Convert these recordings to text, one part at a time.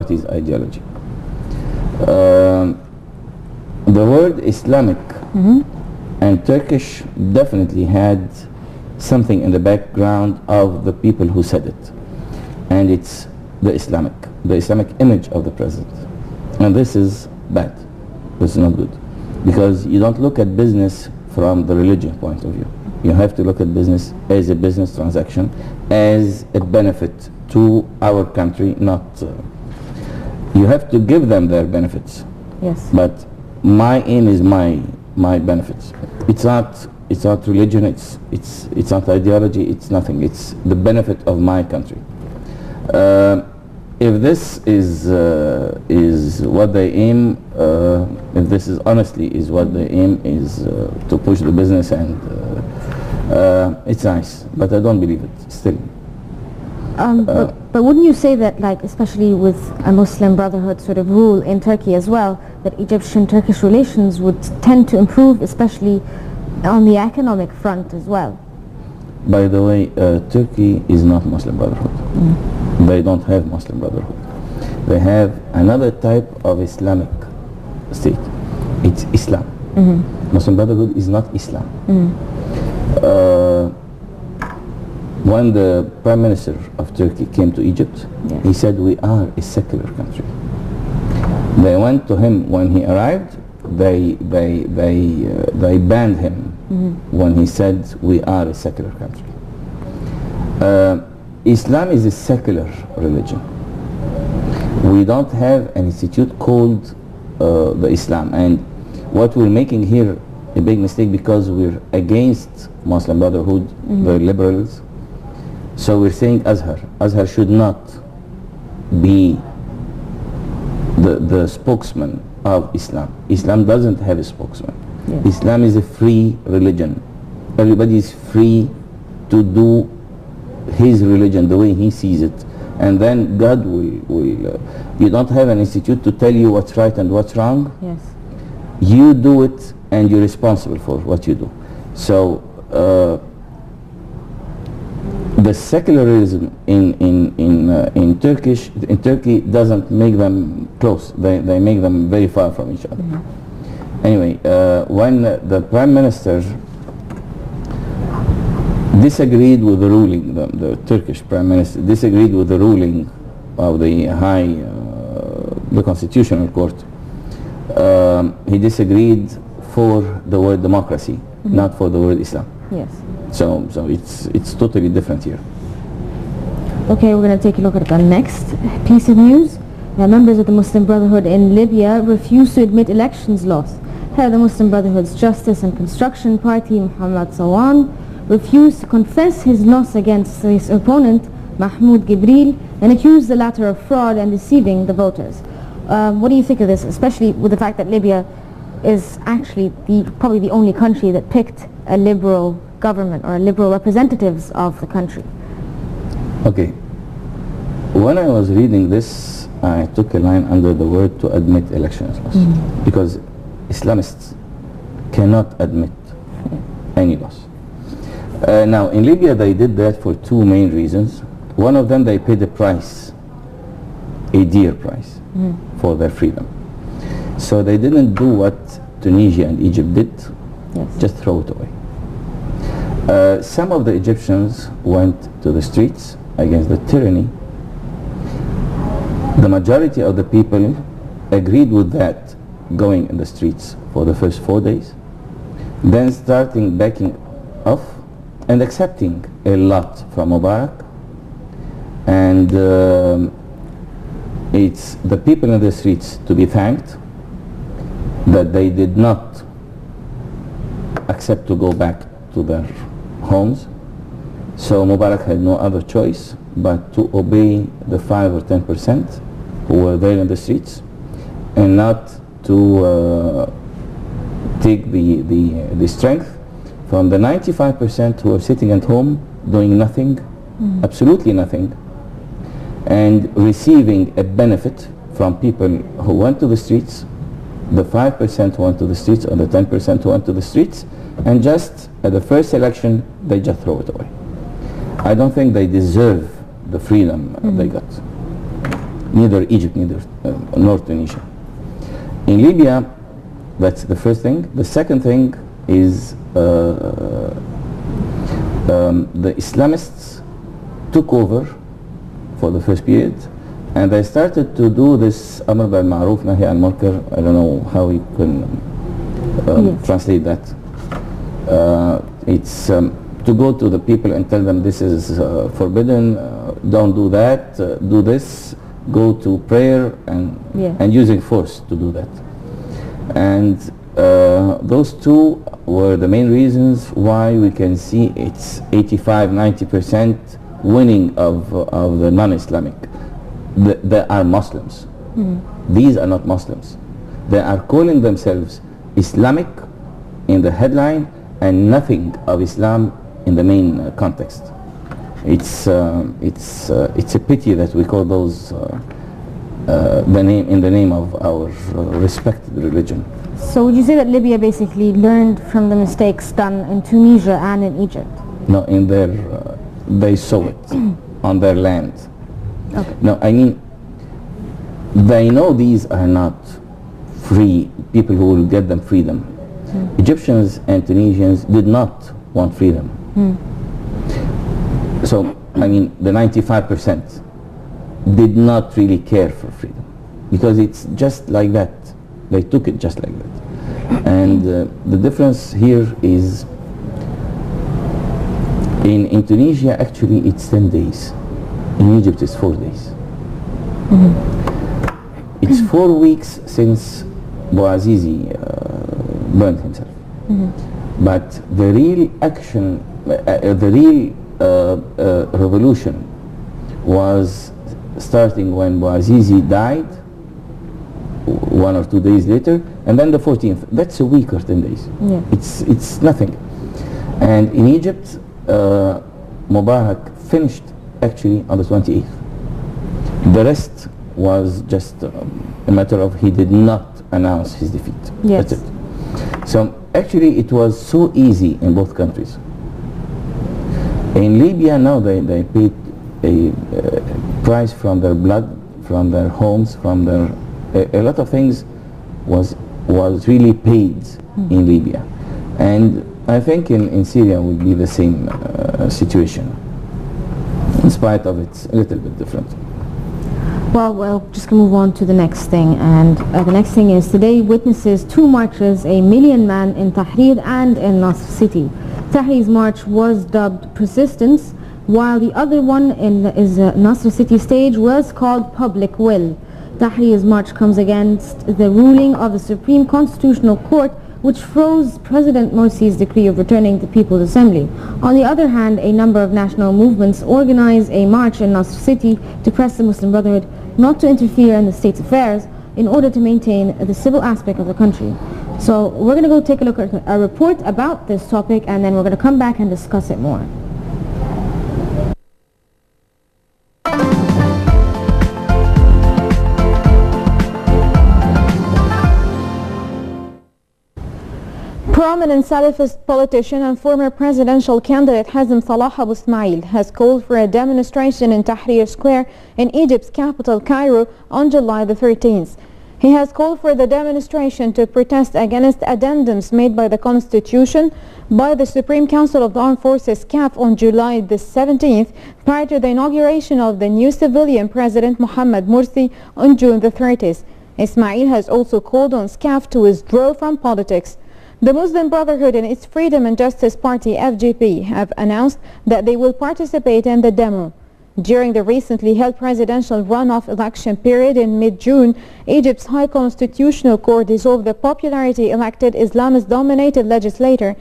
his ideology. The word Islamic and Turkish definitely had something in the background of the people who said it, and it's the Islamic image of the president, and this is bad. This is not good, because you don't look at business from the religion point of view. You have to look at business as a business transaction, as a benefit to our country, not you have to give them their benefits. Yes. But my aim is my benefits. It's not religion, it's not ideology, it's nothing. It's the benefit of my country. If this is what they aim, if this is honestly is what they aim, is to push the business, and it's nice, but I don't believe it still. But wouldn't you say that, like, especially with a Muslim Brotherhood sort of rule in Turkey as well, that Egyptian-Turkish relations would tend to improve, especially on the economic front as well? By the way, Turkey is not Muslim Brotherhood. They don't have Muslim Brotherhood. They have another type of Islamic state. It's Islam. Muslim Brotherhood is not Islam. When the Prime Minister of Turkey came to Egypt, he said, we are a secular country. They went to him when he arrived. They banned him when he said, we are a secular country. Islam is a secular religion. We don't have an institute called the Islam, and what we're making here a big mistake, because we're against Muslim Brotherhood, the liberals. So we're saying Azhar should not be the spokesman of Islam. Islam doesn't have a spokesman. Islam is a free religion. Everybody is free to do his religion the way he sees it, and then God will you don't have an institute to tell you what's right and what's wrong. Yes. You do it, and you're responsible for what you do. So the secularism in Turkey doesn't make them close. They make them very far from each other. Anyway, when the Prime Minister disagreed with the ruling, the Turkish Prime Minister disagreed with the ruling of the the Constitutional Court. He disagreed for the word democracy, not for the word Islam. Yes. So it's totally different here. Okay, we're going to take a look at the next piece of news. Members of the Muslim Brotherhood in Libya refuse to admit elections lost. Head of the Muslim Brotherhood's Justice and Construction Party, Muhammad Sawan, refused to confess his loss against his opponent, Mahmoud Gibril, and accused the latter of fraud and deceiving the voters. What do you think of this, especially with the fact that Libya is actually probably the only country that picked a liberal government or liberal representatives of the country? Okay. When I was reading this, I took a line under the word to admit elections lost, because Islamists cannot admit any loss. Now, in Libya, they did that for two main reasons. One of them, they paid a price, a dear price, for their freedom. So they didn't do what Tunisia and Egypt did, just throw it away. Some of the Egyptians went to the streets against the tyranny. The majority of the people agreed with that, going in the streets for the first 4 days, then starting backing off and accepting a lot from Mubarak. And it's the people in the streets to be thanked that they did not accept to go back to their homes. So Mubarak had no other choice but to obey the 5 or 10% who were there in the streets, and not to take the strength from the 95% who are sitting at home doing nothing, absolutely nothing, and receiving a benefit from people who went to the streets, the 5% went to the streets, or the 10% went to the streets, and just at the first election they just throw it away. I don't think they deserve the freedom they got. neither Egypt, neither nor Tunisia. In Libya, that's the first thing. The second thing is the Islamists took over for the first period, and they started to do this Amr bil Ma'ruf Nahi al Munkar. I don't know how you can translate that. It's to go to the people and tell them this is forbidden, don't do that, do this, go to prayer, and using force to do that. And those two were the main reasons why we can see it's 85-90% winning of the non-Islamic. They are Muslims. These are not Muslims. They are calling themselves Islamic in the headline and nothing of Islam in the main context. It's a pity that we call those in the name of our respected religion. So would you say that Libya basically learned from the mistakes done in Tunisia and in Egypt? No, in their they saw it on their land. Okay. No, I mean, they know these are not free people who will get them freedom. Egyptians and Tunisians did not want freedom. So, I mean, the 95% did not really care for freedom because it's just like that. They took it just like that. And the difference here is in Tunisia, actually, it's 10 days. In Egypt, it's 4 days. It's 4 weeks since Bouazizi burned himself. But the real action, the real revolution was starting when Bouazizi died, 1 or 2 days later, and then the 14th. That's a week or 10 days. Yeah. It's nothing. And in Egypt, Mubarak finished actually on the 28th. The rest was just a matter of he did not announce his defeat. Yes. That's it. So actually it was so easy in both countries. In Libya now they paid a price from their blood, from their homes, from their a lot of things was really paid in Libya, and I think in Syria would be the same situation, in spite of it's a little bit different. Well, just gonna move on to the next thing, and the next thing is today witnesses 2 marches, a million man in Tahrir and in Nasr City. Tahrir's march was dubbed Persistence, while the other one is Nasr City stage was called Public Will. Tahrir's march comes against the ruling of the Supreme Constitutional Court, which froze President Morsi's decree of returning the People's Assembly. On the other hand, a number of national movements organized a march in Nasr City to press the Muslim Brotherhood not to interfere in the state's affairs in order to maintain the civil aspect of the country. So we're going to go take a look at a report about this topic, and then we're going to come back and discuss it more. Prominent Salafist politician and former presidential candidate Hazem Salah Abu Ismail has called for a demonstration in Tahrir Square in Egypt's capital Cairo on July the 13th. He has called for the demonstration to protest against addendums made by the Constitution by the Supreme Council of the Armed Forces CAF on July the 17th prior to the inauguration of the new civilian President Mohamed Morsi on June the 30th. Ismail has also called on SCAF to withdraw from politics. The Muslim Brotherhood and its Freedom and Justice Party FGP have announced that they will participate in the demo. During the recently held presidential runoff election period in mid-June, Egypt's High Constitutional Court dissolved the popularity elected Islamist-dominated legislature.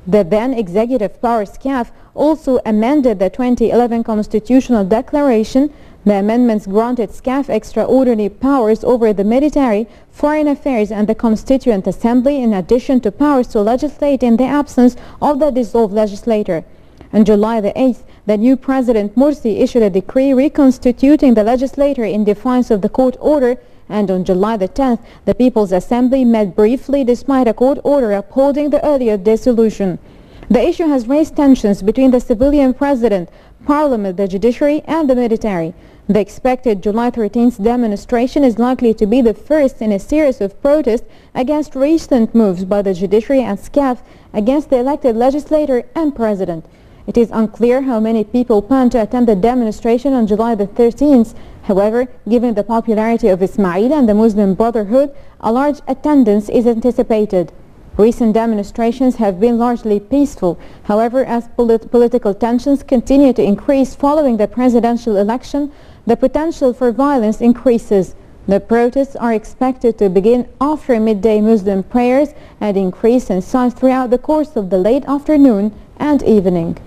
The then executive power SCAF also amended the 2011 Constitutional Declaration. The amendments granted SCAF extraordinary powers over the military, foreign affairs and the Constituent Assembly, in addition to powers to legislate in the absence of the dissolved legislature. On July the 8th, the new President Morsi issued a decree reconstituting the legislature in defiance of the court order, and on July the 10th, the People's Assembly met briefly despite a court order upholding the earlier dissolution. The issue has raised tensions between the civilian president, parliament, the judiciary and the military. The expected July 13th demonstration is likely to be the first in a series of protests against recent moves by the judiciary and SCAF against the elected legislator and president. It is unclear how many people plan to attend the demonstration on July the 13th. However, given the popularity of Ismail and the Muslim Brotherhood, a large attendance is anticipated. Recent demonstrations have been largely peaceful. However, as political tensions continue to increase following the presidential election, the potential for violence increases. The protests are expected to begin after midday Muslim prayers and increase in size throughout the course of the late afternoon and evening.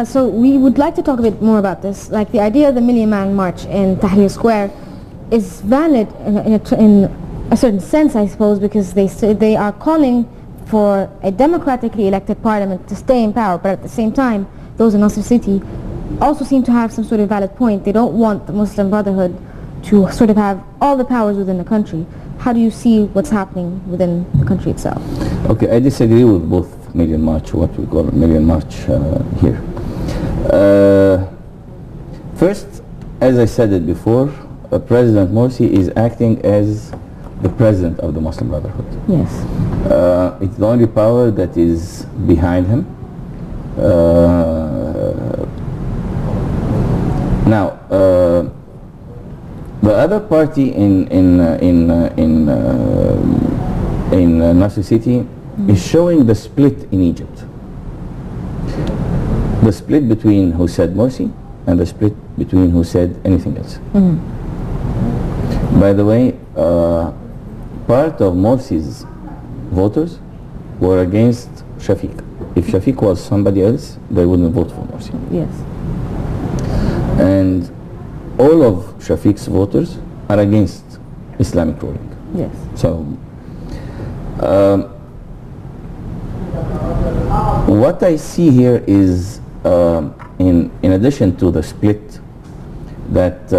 So we would like to talk a bit more about this. Like the idea of the Million Man March in Tahrir Square is valid in a certain sense, I suppose, because they are calling for a democratically elected parliament to stay in power, but at the same time, those in Nasr City also seem to have some sort of valid point. They don't want the Muslim Brotherhood to sort of have all the powers within the country. How do you see what's happening within the country itself? Okay, I disagree with both Million March, what we call Million March here. First, as I said it before, President Morsi is acting as the president of the Muslim Brotherhood. Yes. It's the only power that is behind him. Now, the other party in Nasr City is showing the split in Egypt. The split between who said Morsi and the split between who said anything else. By the way, part of Morsi's voters were against Shafiq. If Shafiq was somebody else, they wouldn't vote for Morsi. Yes. And all of Shafiq's voters are against Islamic ruling. Yes. So, what I see here is, in addition to the split, that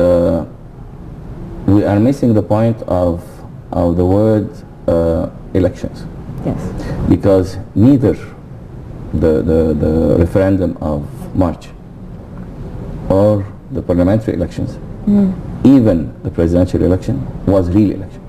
we are missing the point of the word elections. Yes. Because neither the referendum of March or the parliamentary elections, even the presidential election, was real election.